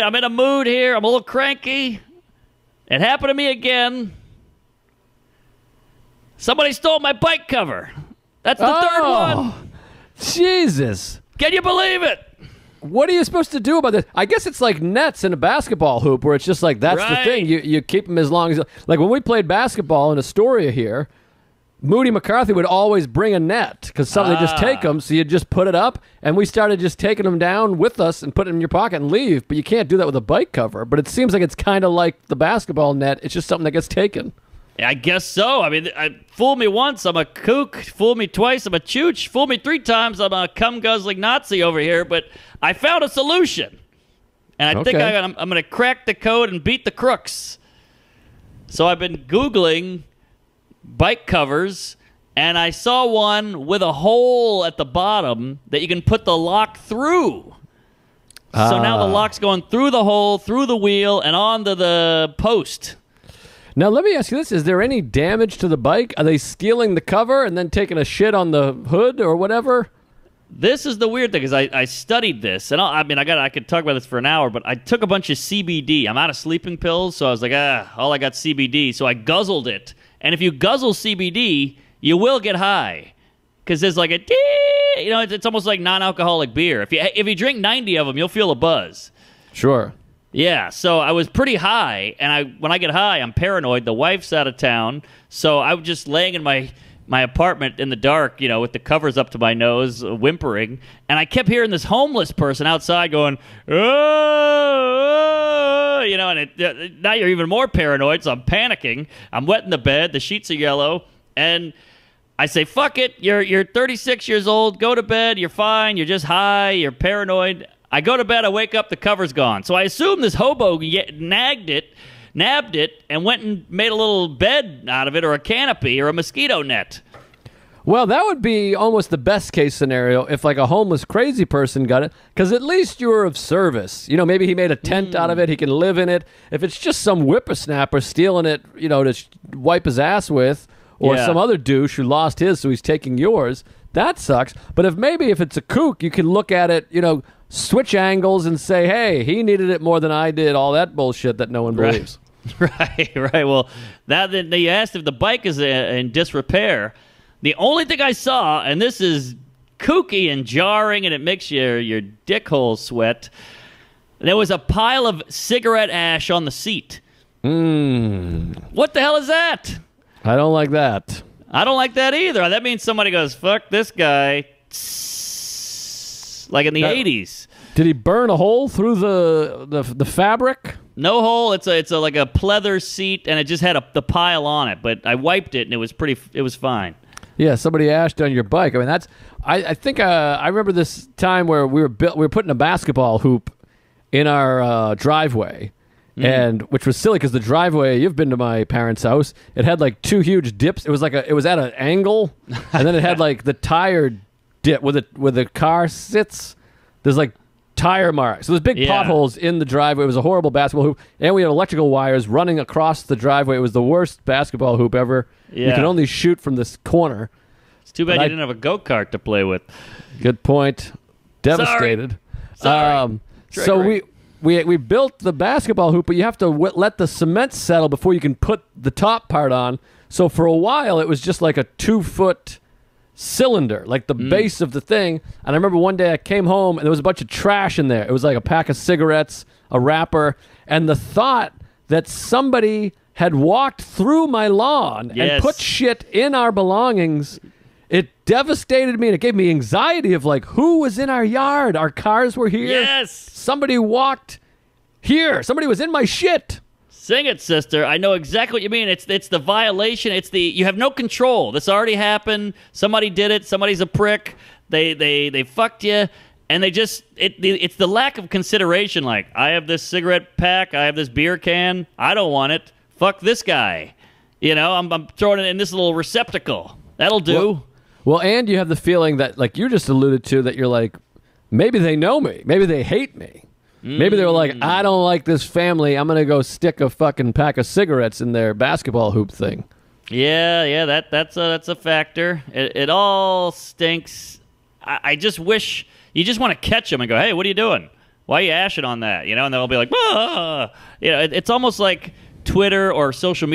I'm in a mood here. I'm a little cranky. It happened to me again. Somebody stole my bike cover. That's the third one. Jesus. Can you believe it? What are you supposed to do about this? I guess it's like nets in a basketball hoop where it's just like, that's the thing. You keep them as long as... Like when we played basketball in Astoria here, Moody McCarthy would always bring a net because somebody just take them, so you just put it up, and we started just taking them down with us and put them in your pocket and leave. But you can't do that with a bike cover. But it seems like it's kind of like the basketball net. It's just something that gets taken. I guess so. I mean, fool me once, I'm a kook. Fool me twice, I'm a chooch. Fool me 3 times, I'm a cum-guzzling Nazi over here. But I found a solution. And I think I'm going to crack the code and beat the crooks. So I've been Googling bike covers, and I saw one with a hole at the bottom that you can put the lock through. So now the lock's going through the hole, through the wheel, and onto the post. Now, let me ask you this. Is there any damage to the bike? Are they stealing the cover and then taking a shit on the hood or whatever? This is the weird thing, because I studied this, and I could talk about this for an hour, but I took a bunch of CBD. I'm out of sleeping pills, so I was like, all I got CBD, so I guzzled it. And if you guzzle CBD, you will get high, because there's like a dee, it's almost like non-alcoholic beer. If you drink 90 of them, you'll feel a buzz. Sure. Yeah, so I was pretty high, and when I get high, I'm paranoid. The wife's out of town, so I was just laying in my apartment in the dark, with the covers up to my nose, whimpering, and I kept hearing this homeless person outside going, oh, and now you're even more paranoid, so I'm panicking. I'm wet in the bed, the sheets are yellow, and I say, fuck it, you're 36 years old, go to bed, you're fine, you're just high, you're paranoid. I go to bed, I wake up, the cover's gone. So I assume this hobo nabbed it, and went and made a little bed out of it, or a canopy, or a mosquito net. Well, that would be almost the best case scenario if like a homeless crazy person got it, because at least you were of service. Maybe he made a tent out of it, he can live in it. If it's just some whippersnapper stealing it, to wipe his ass with, or some other douche who lost his, so he's taking yours, that sucks. But if it's a kook, you can look at it, switch angles and say, hey, he needed it more than I did, all that bullshit that no one believes. Right. Well, you asked if the bike is in disrepair. The only thing I saw, and this is kooky and jarring, and it makes your dick hole sweat, there was a pile of cigarette ash on the seat. What the hell is that? I don't like that. I don't like that either. That means somebody goes, fuck this guy, like in the 80s. Did he burn a hole through the fabric? No hole. It's like a pleather seat, and it just had the pile on it. But I wiped it, and it was fine. Yeah, somebody ashed on your bike. I mean, I think I remember this time where we were putting a basketball hoop in our driveway, and which was silly because the driveway, you've been to my parents' house, it had like 2 huge dips. It was at an angle, and then it had like the tire dip where the car sits. There's like tire marks. So there's big potholes in the driveway. It was a horrible basketball hoop, and we had electrical wires running across the driveway. It was the worst basketball hoop ever. Yeah. You can only shoot from this corner. It's too bad you didn't have a go-kart to play with. Good point. Devastated. Sorry. So we built the basketball hoop, but you have to let the cement settle before you can put the top part on. So for a while, it was just like a 2-foot cylinder, like the base of the thing. And I remember one day I came home and there was a bunch of trash in there. It was like a pack of cigarettes, a wrapper, and the thought that somebody had walked through my lawn and put shit in our belongings, it devastated me, and it gave me anxiety of like, who was in our yard? Our cars were here. Yes. Somebody walked here. Somebody was in my shit. Sing it, sister. I know exactly what you mean. It's the violation. You have no control. This already happened. Somebody did it. Somebody's a prick. They fucked you, and it's the lack of consideration. Like, I have this cigarette pack. I have this beer can. I don't want it. Fuck this guy. I'm throwing it in this little receptacle. That'll do. Well, and you have the feeling that, like you just alluded to, that you're like, maybe they know me. Maybe they hate me. Maybe they were like, I don't like this family. I'm going to go stick a fucking pack of cigarettes in their basketball hoop thing. Yeah, that's a factor. It all stinks. I just wish you just want to catch them and go, hey, what are you doing? Why are you ashing on that? You know, and they'll be like, it's almost like Twitter or social media